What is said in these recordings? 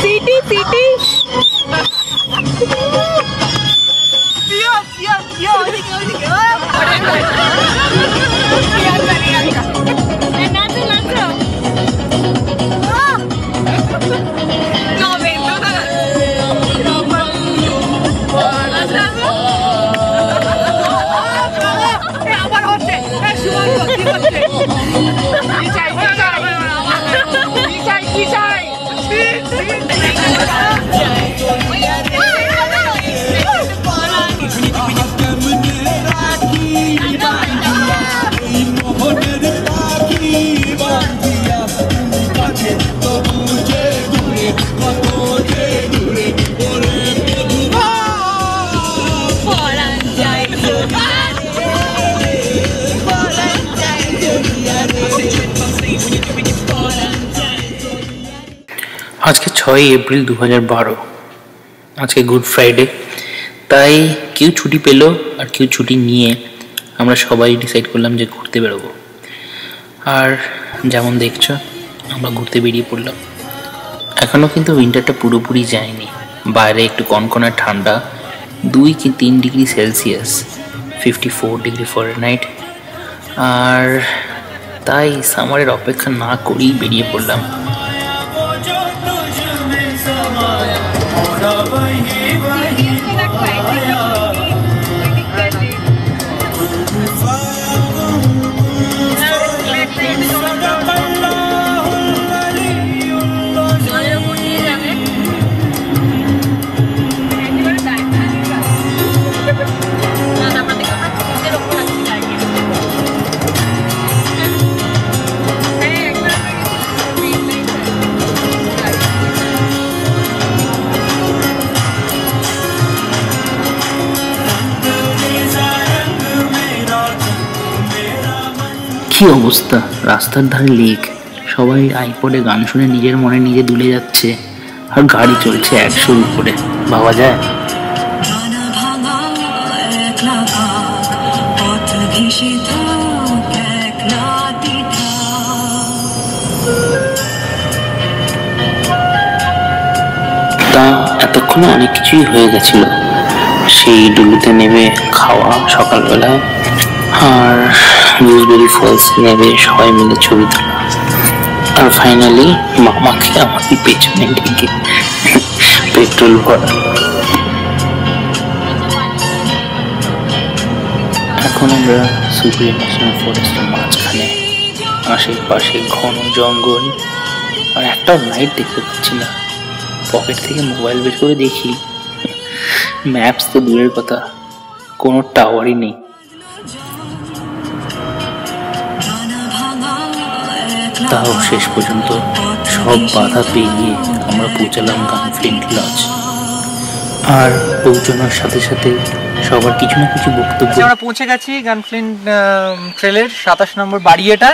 City city আজকে 6 April 2012। আজকে good Friday, তাই কেউ ছুটি পেলো আর কেউ ছুটি নিয়ে আমরা সবাই ডিসাইড করলাম যে ঘুরতে বেরোবো। আর যেমন দেখছো আমরা ঘুরতে বেরিয়ে পড়লাম। এখনও কিন্তু উইন্টারটা পুরোপুরি যায়নি, বাইরে একটু কনকনা ঠান্ডা, 2 কি 3 ডিগ্রি সেলসিয়াস, 54 ডিগ্রি ফরেনহাইট। আর তাই সামারের অপেক্ষা না করেই বেরিয়ে পড়লাম। কি অবস্থা, রাস্তার ধারে লেক, সবাই আইপডে গান শুনে নিজের মনে নিজে দুলে যাচ্ছে, আর গাড়ি চলছে 100-র উপরে। ভাবা যায়? তা এতক্ষণে অনেক কিছুই হয়ে গেছিল। সেই ডুলুতে নেমে খাওয়া সকালবেলায়, আর গুজবেরি ফলস নেমে সবাই মিলে ছবি তোলা, আর ফাইনালি মামাকে আমাদের পেছনে ডেকে পেট্রোল ভরা। এখন আমরা সুপ্রিম ন্যাশনাল ফরেস্টের মাঝখানে, আশেপাশে ঘন জঙ্গল, আর একটাও লাইট দেখতে পাচ্ছি না। পকেট থেকে মোবাইল বের করে দেখি, ম্যাপস তো দূরের কথা, কোনো টাওয়ারই নেই। তাও শেষ পর্যন্ত সব বাধা পেরিয়ে আমরা পৌঁছালাম গানফ্লিন্ট লজ। আর পৌঁছানোর সাথে সাথে সবার কিছু না কিছু বক্তব্য। আমরা পৌঁছে গেছি গানফ্লিন্ট ট্রেলের 27 নম্বর বাড়ি এটা।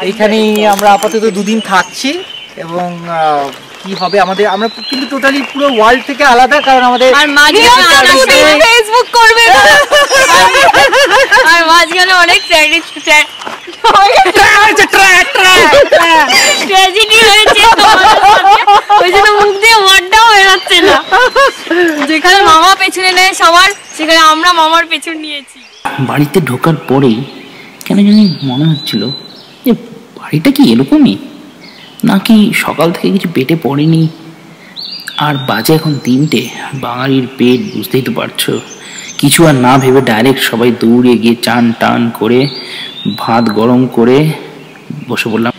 এইখানেই আমরা আপাতত 2 দিন থাকছি, এবং কি হবে আমাদের, আমরা কিন্তু টোটালি পুরো ওয়ার্ল্ড থেকে আলাদা, কারণ আমাদের ফেসবুক করবে না, আর মাঝখানে অনেক ট্র্যাজেডি হয়েছে, ওই জন্য মুখ দিয়ে ওয়ার্ডটাও হয়ে যাচ্ছে না। যেখানে মামা পেছনে নেয় সবার, সেখানে আমরা মামার পেছন নিয়েছি। বাড়িতে ঢোকার পরেই কেন জানি মনে হচ্ছিল যে বাড়িটা কি এরকমই, নাকি সকাল থেকে কিছু পেটে পড়েনি। আর বাজে এখন 3টে, বাঙালির পেট বুঝতেই তো পারছো। কিছু আর না ভেবে ডাইরেক্ট সবাই দৌড়ে গিয়ে চান টান করে ভাত গরম করে বসে পড়লাম।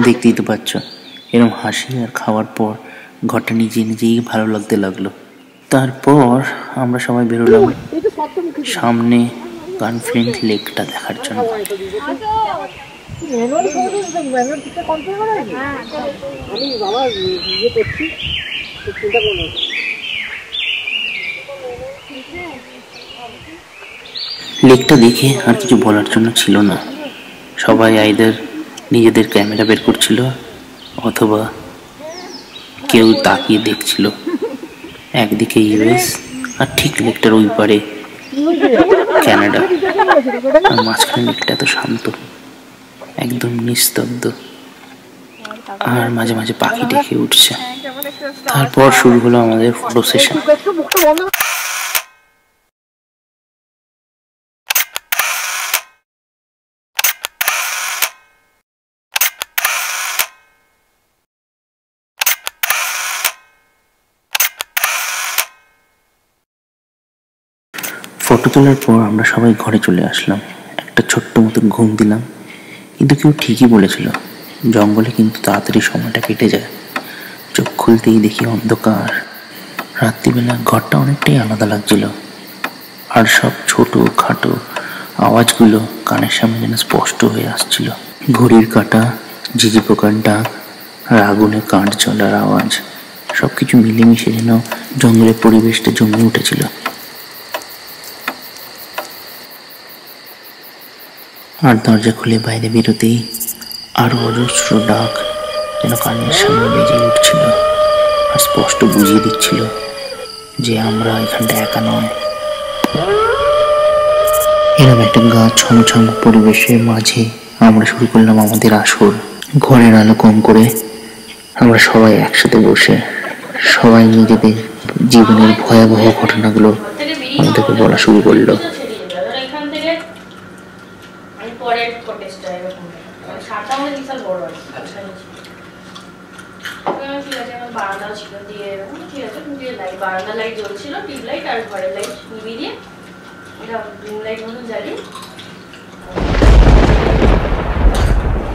দেখতেই তো পাচ্ছ, এরকম হাসি আর খাওয়ার পর ঘরটা নিজে নিজেই ভালো লাগতে লাগলো। তারপর আমরা সবাই বেরোলাম সামনে গানফ্লিন্ট লেকটা দেখার জন্য। লেকটা দেখে আর কিছু বলার জন্য ছিল না। সবাই আইদার নিজেদের ক্যামেরা বের করছিল অথবা কেউ তাকিয়ে দেখছিল। একদিকে ইউএস আর ঠিক লেকটার ওই পারে কানাডা, আর মাঝখানে লেকটা এত শান্ত, একদম নিস্তব্ধ, আর মাঝে মাঝে পাখি ডেকে উঠছে। তারপর শুরু হলো আমাদের ফটো সেশন। ফটো তোলার পর আমরা সবাই ঘরে চলে আসলাম। একটা ছোট্ট মতো ঘুম দিলাম, কিন্তু কেউ ঠিকই বলেছিল, জঙ্গলে কিন্তু তাড়াতাড়ি সময়টা কেটে যায়। চোখ খুলতেই দেখি অন্ধকার। রাত্রিবেলা ঘরটা অনেকটাই আলাদা লাগছিল, আর সব ছোটো খাটো আওয়াজগুলো কানের সামনে যেন স্পষ্ট হয়ে আসছিল। ঘড়ির কাঁটা, ঝিঝি পোকার ডাক, আর আগুনে কাঠ জ্বলার আওয়াজ, সব কিছু মিলেমিশে যেন জঙ্গলের পরিবেশটা জমে উঠেছিল। আর দরজা খুলে বাইরে বেরোতেই আরো অজস্র ডাক যেন কানের সামনে বেজে উঠছিল, আর স্পষ্ট বুঝিয়ে দিচ্ছিল যে আমরা এখানটা একা নয়। এরকম একটা গা ছমছম পরিবেশের মাঝে আমরা শুরু করলাম আমাদের আসর। ঘরের আলো কম করে আমরা সবাই একসাথে বসে সবাই নিজেদের জীবনের ভয়াবহ ঘটনাগুলো আমাদেরকে বলা শুরু করলো। বারান্দা ছিল দিয়ে ঠিক আছে, লাইট বারান্দা লাইট জ্বলছিল, টিউব লাইট, আর ঘরের লাইট নিভিয়ে দিয়ে এটা ডিম লাইট মতন জ্বালিয়ে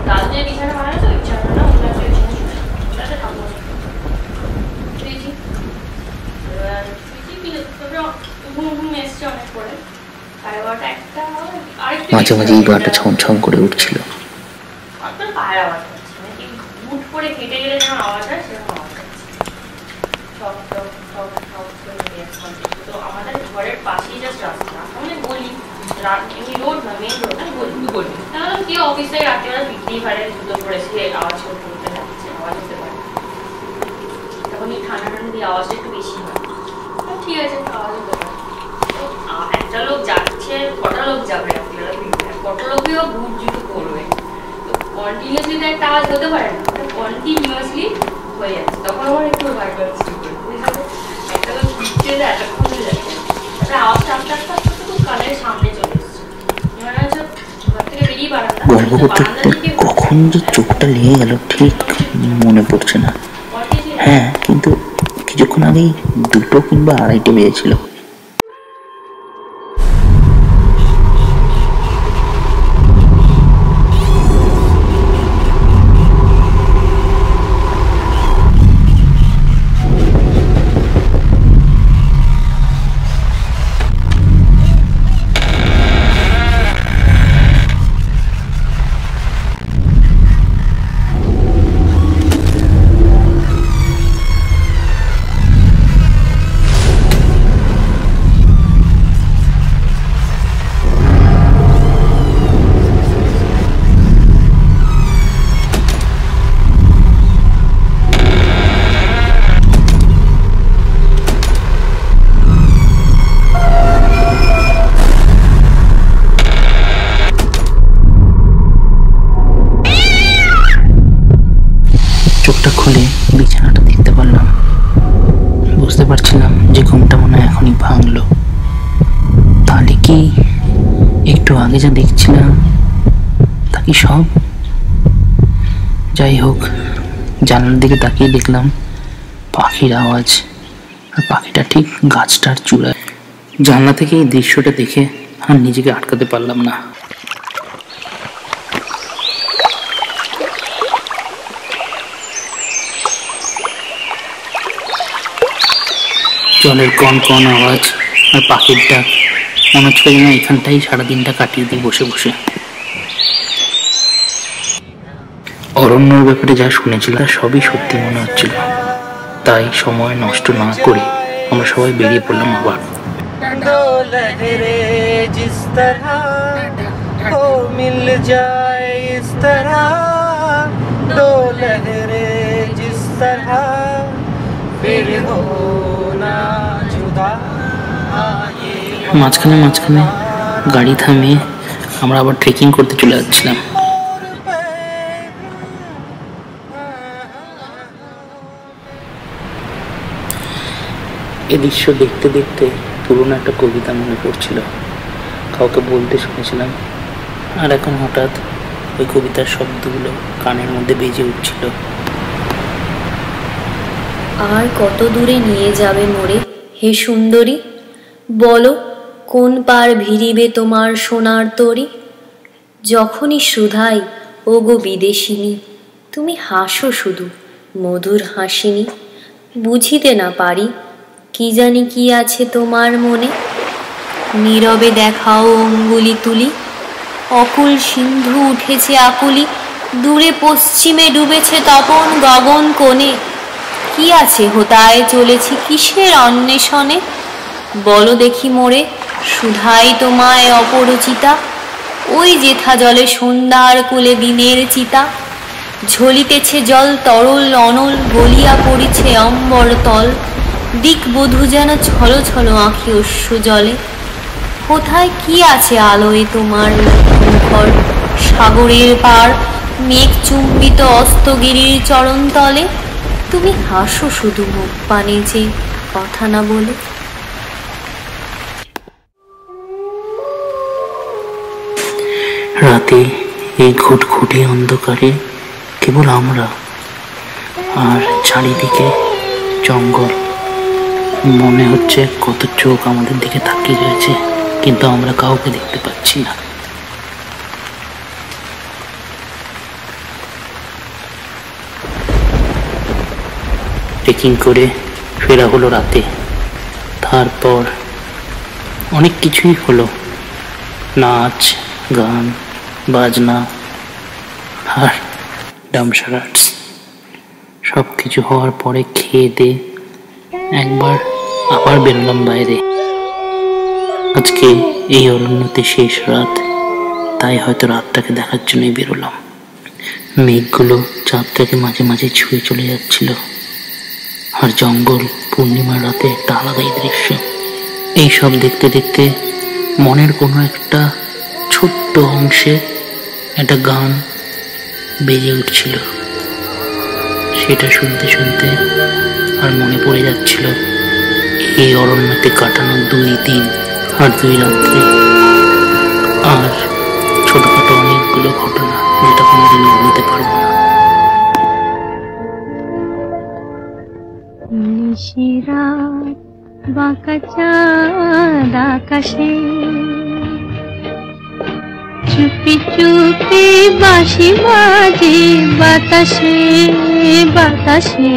গাছ দিয়ে বিছানা বানানো, তো বিছানাটা ওটা বিছানা থাকবো ঘুম এসছে অনেক পরে, পায়রাটা একটা মাঝে মাঝে এই গাটা ছমছম করে উঠছিল। পায়রা আওয়াজ হচ্ছে, মানে হুট করে কেটে গেলে যেমন আওয়াজ হয় সেরকম আওয়াজ হচ্ছে। তো আমাদের ঘরের পাশেই জাস্ট রাস্তা, মানে গলি, এমনি রোড না, মেন রোড না, গলি। তাহলে কেউ অফিস থেকে রাত্রিবেলা ফিরতেই পারে, জুতো পড়েছে, আওয়াজ করতে করতে যাচ্ছে, আওয়াজ হতে পারে। তখন এই ঠান্ডা ঠান্ডা দিয়ে আওয়াজটা একটু বেশি হয়, ঠিক আছে, আওয়াজ হতে পারে। তো একটা লোক যাচ্ছে, কটা লোক যাবে রাত্রিবেলা ফিরতে, কটা লোকই বুট জুতো করবে, তো কন্টিনিউসলি তো একটা আওয়াজ হতে পারে না, কন্টিনিউয়াসলি হয়ে যাচ্ছে। তখন আমার একটু ভয় পাচ্ছে, একটা লোক ফিরতে যায়, এতক্ষণ হয়ে যাচ্ছে, একটা আওয়াজটা আস্তে আস্তে আস্তে খুব কানের সামনে চলে এসছে। মনে হচ্ছে ঘর থেকে বেরিয়ে বারান্দা, গল্প করতে কখন যে চোখটা লেগে গেল ঠিক মনে পড়ছে না। হ্যাঁ, কিন্তু কিছুক্ষণ আগেই 2টো কিংবা 2:30 বেজেছিল। চোখটা খুলে বিছানাটা দেখতে পারলাম। বুঝতে পারছিলাম যে ঘুমটা মনে হয় এখনই ভাঙলো। তাহলে কি একটু আগে যা দেখছিলাম তা কি সব? যাই হোক, জানালার দিকে তাকিয়ে দেখলাম পাখির আওয়াজ, আর পাখিটা ঠিক গাছটার চূড়ায়। জানলা থেকে এই দৃশ্যটা দেখে আর নিজেকে আটকাতে পারলাম না। জলের কন কন আওয়াজ আর পাখির ডাক, মনে হচ্ছে যেন এখানটাই সারাদিনটা কাটিয়ে দিই বসে বসে। অরণ্যর ব্যাপারে যা শুনেছিলাম সবই সত্যি মনে হচ্ছিল। তাই সময় নষ্ট না করে আমরা সবাই বেরিয়ে পড়লাম আবার। মাঝখানে মাঝখানে গাড়ি থামিয়ে আমরা আবার ট্রেকিং করতে চলে যাচ্ছিলাম। এই দৃশ্য দেখতে দেখতে পুরোনো একটা কবিতা মনে পড়ছিল, কাউকে বলতে শুনেছিলাম, আর এখন হঠাৎ ওই কবিতার শব্দগুলো কানের মধ্যে বেজে উঠছিল। আর কত দূরে নিয়ে যাবে মোরে হে সুন্দরী, বলো কোন পার ভিড়িবে তোমার সোনার তরী। যখনই সুধাই ও গো বিদেশিনী, তুমি হাসো শুধু মধুর হাসিনী। বুঝিতে না পারি কি জানি কি আছে তোমার মনে, নীরবে দেখাও অঙ্গুলি তুলি। অকুল সিন্ধু উঠেছে আকুলি, দূরে পশ্চিমে ডুবেছে তপন গগন কোণে। কি আছে হোতায় চলেছি কিসের অন্বেষণে, বলো দেখি মোরে সুধাই তোমায় অপরচিতা। ওই যেথা জলে সন্ধ্যার কোলে দিনের চিতা, ঝলিতেছে জল তরল অনল, গলিয়া পড়িছে অম্বর তল। দিক বধূ যেন ছলো ছলো আঁখি অশ্রু জলে। কোথায় কি আছে আলোয় তোমার মুখর, সাগরের পার মেঘ চুম্বিত অস্তগিরির চরণ তলে। তুমি হাসো শুধু মুখ পানে যে কথা না বলে। রাতে এই ঘুটঘুটে অন্ধকারে কেবল আমরা, আর চারিদিকে জঙ্গল। মনে হচ্ছে কত চোখ আমাদের দিকে তাকিয়ে রয়েছে, কিন্তু আমরা কাউকে দেখতে পাচ্ছি না। ট্রেকিং করে ফেরা হলো রাতে। তারপর অনেক কিছুই হলো, নাচ গান বাজনা আর ডামসার আর্টস। সব কিছু হওয়ার পরে খেয়ে দিয়ে একবার আবার বেরোলাম বাইরে। আজকে এই অরণ্যতে শেষ রাত, তাই হয়তো রাতটাকে দেখার জন্যই বেরোলাম। মেঘগুলো চাঁদটাকে মাঝে মাঝে ছুঁয়ে চলে যাচ্ছিল, আর জঙ্গল পূর্ণিমার রাতে একটা আলাদাই দৃশ্য। এইসব দেখতে দেখতে মনের কোনো একটা ছোট্ট অংশে একটা গান বেজে উঠছিল। সেটা শুনতে শুনতে আর মনে পড়ে যাচ্ছিল এই অরণ্যতে কাটানো 2 দিন আর 2 রাত্রি, আর ছোটখাটো অনেকগুলো ঘটনা যেটা কোনোদিন ভুলতে পারবো না। নিশিরাত বাঁকা চাঁদ আকাশে, চুপি চুপি বাঁশি বাজে বাতাসে বাতাসে।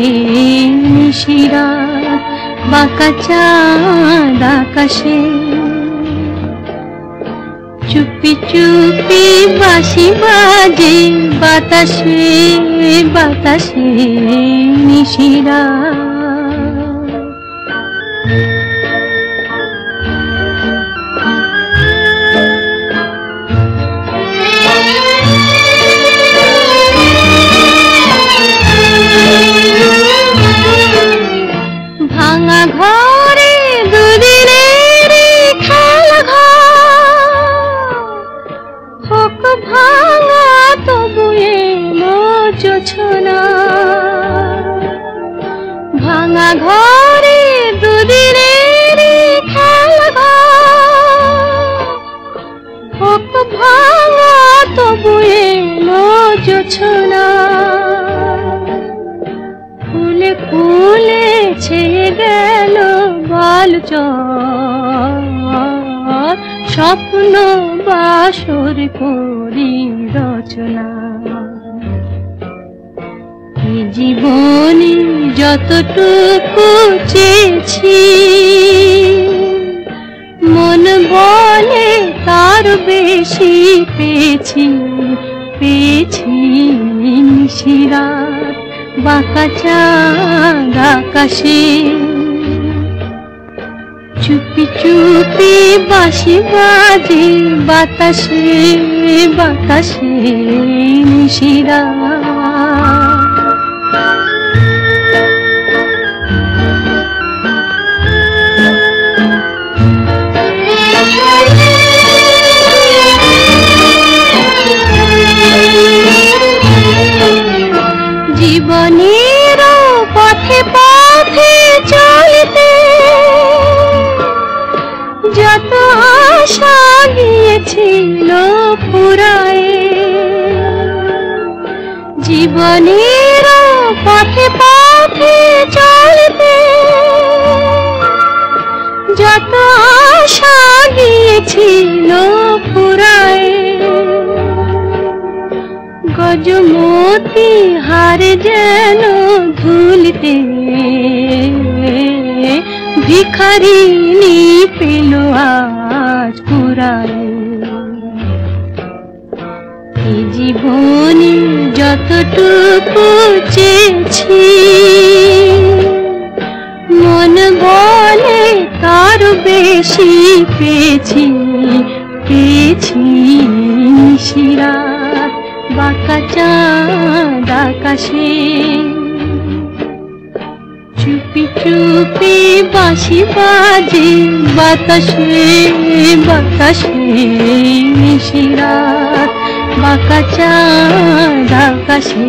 নিশিরাত বাঁকা চাঁদ আকাশে, চুপি চুপি বাঁশি বাজে বাতাসে বাতাসে। নিশিরাত ভাঙা ঘরে দুদিনের খেলা ঘর, হোক ভাঙা তবু এলো জোছনা। ভাঙা ঘরে দুদিনের খেলা ঘর, হোক ভাঙা তবু এলো জোছনা। ফুলে ফুলে ছেয়ে গেল বালুচর, স্বপ্ন বাসর করি রচনা। এই জীবনে যতটুকু চেয়েছি, মন বলে তার বেশি পেয়েছি পেয়েছি নিশিরাত বাঁকা চাঁদ আকাশে। চুপি চুপি বাঁশি বাজে বাতাসে বাতাসে নিশিরাত। জীবনের পথে পথে চলতে যত আশা গিয়েছিল ফুরায়ে। জীবনের পথে পথে চলতে যত আশা গিয়েছিল ফুরায়ে। গজমতি হার যেন ধুলিতে ভিখারিনী পেল আজ কুড়ায়। এই জীবনে যতটুকু চেয়েছি মন বলে তার বেশি পেয়েছি পেয়েছি নিশিরাত বাঁকা চাঁদ আকাশে। চুপি চুপি বাঁশি বাজে বাতাসে বাতাসে নিশিরাত বাঁকা চাঁদ আকাশে।